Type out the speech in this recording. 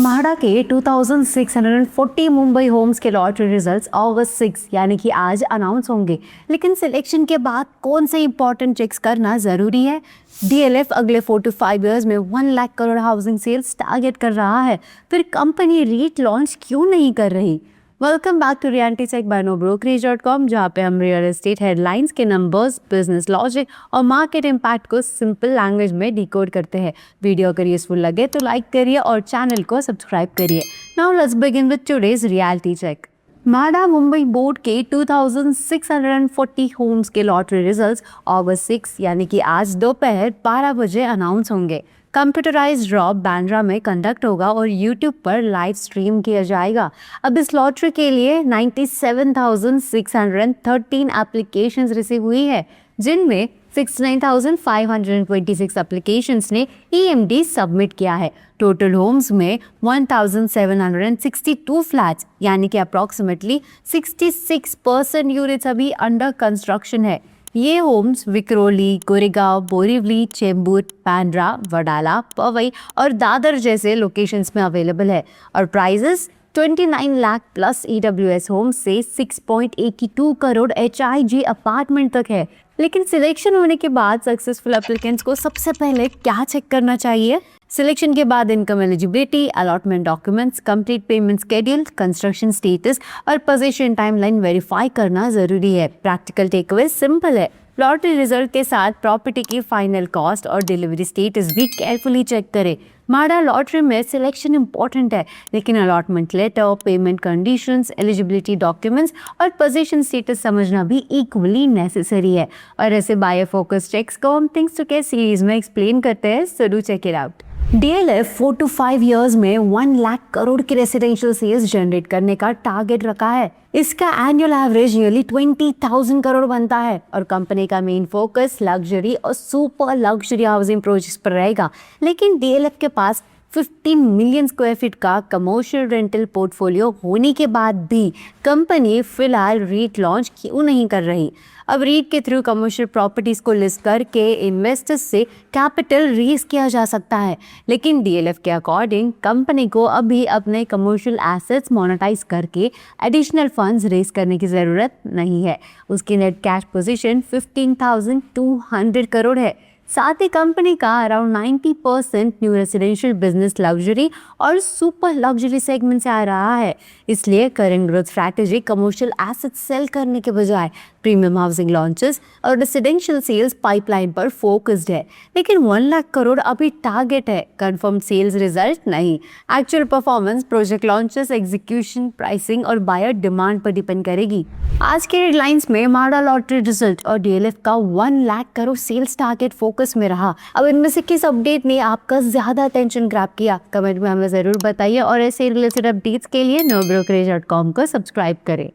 म्हाडा के 2640 मुंबई होम्स के lottery results अगस्त 6 यानी कि आज अनाउंस होंगे। लेकिन सिलेक्शन के बाद कौन से इंपॉर्टेंट चेक्स करना जरूरी है? डीएलएफ अगले 4 to 5 इयर्स में 1 lakh crore housing sales target कर रहा है, फिर कंपनी रीट लॉन्च क्यों नहीं कर रही? Welcome back to reality check by nobrokerage.com, जहाँ पे हम रियल एस्टेट हेडलाइंस के नंबर्स, बिजनेस लॉजिक और मार्केट इम्पैक्ट को सिंपल लैंग्वेज में डिकोड करते हैं। वीडियो अगर यूजफुल लगे तो लाइक करिए और चैनल को सब्सक्राइब करिए। Now let's begin with today's reality check. MHADA Mumbai board के 2640 होम्स के लॉटरी रिजल्ट्स अगस्त 6 यानी कि आज दोपहर 12 बजे अनाउंस होंगे। कंप्यूटराइज्ड ड्रॉ बांद्रा में कंडक्ट होगा और यूट्यूब पर लाइव स्ट्रीम किया जाएगा। अब इस लॉटरी के लिए 97,613 एप्लीकेशंस रिसीव हुई है, जिनमें 69,526 एप्लीकेशंस ने ईएमडी सबमिट किया है। टोटल होम्स में 1,762 फ्लैट्स यानी कि अप्रॉक्सीमेटली 66% यूनिट्स अभी अंडर कंस्ट्रक्शन है। ये होम्स विक्रोली, गोरेगांव, बोरीवली, चेंबूर, बांद्रा, वडाला, पवई और दादर जैसे लोकेशंस में अवेलेबल है और prices 29 lakh plus EWS home से 6.82 करोड़ एचआईजी अपार्टमेंट तक है। लेकिन सिलेक्शन होने के बाद सक्सेसफुल एप्लीकेंट्स को सबसे पहले क्या चेक करना चाहिए? सिलेक्शन के बाद income eligibility, allotment documents, complete payment schedule, construction status और पोजीशन टाइमलाइन वेरीफाई करना जरूरी है। प्रैक्टिकल टेकअवे सिंपल है। लॉटरी रिजल्ट के साथ प्रॉपर्टी की फाइनल कॉस्ट और डिलीवरी स्टेटस भी केयरफुली चेक करें। म्हाडा लॉटरी में सिलेक्शन इंपॉर्टेंट है, लेकिन allotment letter, payment conditions, eligibility documents और पोजीशन स्टेटस समझना भी इक्वली नेसेसरी है। और ऐसे बायर फोकस चेक्स को हम थिंग्स टू केयर सीरीज में एक्सप्लेन करते हैं, so do check it out. DLF 4 to 5 years में 1 लाख करोड़ की रेसिडेंशियल सेल्स जनरेट करने का टारगेट रखा है। इसका एनुअल एवरेज नियरली 20,000 करोड़ बनता है और कंपनी का मेन फोकस लग्जरी और सुपर लग्जरी हाउसिंग प्रोजेक्ट्स पर रहेगा। लेकिन डीएलएफ के पास 15 मिलियन स्क्वायर फीट का कमर्शियल रेंटल पोर्टफोलियो होने के बाद भी कंपनी फिलहाल रीट लॉन्च क्यों नहीं कर रही? अब रीट के थ्रू कमर्शियल प्रॉपर्टीज को लिस्ट करके इन्वेस्टर्स से कैपिटल रेज किया जा सकता है, लेकिन डीएलएफ के अकॉर्डिंग कंपनी को अभी अपने कमर्शियल एसेट्स मोनेटाइज करके एडिशनल फंड्स रेज करने की ज़रूरत नहीं है। उसकी नेट कैश पोजीशन 15,200 करोड़ है। साथ ही कंपनी का around 90% new residential business luxury और सुपर लग्जरी सेगमेंट से आ रहा है। इसलिए current growth strategy commercial asset sale करने के बजाय प्रीमियम हाउसिंग लॉन्चेस और रेसिडेंशियल सेल्स पाइपलाइन पर फोकस्ड है। लेकिन 1 लाख करोड़ अभी टारगेट है, कंफर्म सेल्स रिजल्ट नहीं। Actual performance project launches, execution, pricing और बायर डिमांड पर डिपेंड करेगी। आज के हेडलाइंस में म्हाडा लॉटरी रिजल्ट और डीएलएफ का 1 lakh crore sales target focus में रहा। अब इनमें से किस अपडेट ने आपका ज्यादा अटेंशन ग्रैब किया? कमेंट में हमें जरूर बताइए और ऐसे रिलेटेड अपडेट्स के लिए nobrokerage.com को सब्सक्राइब करें।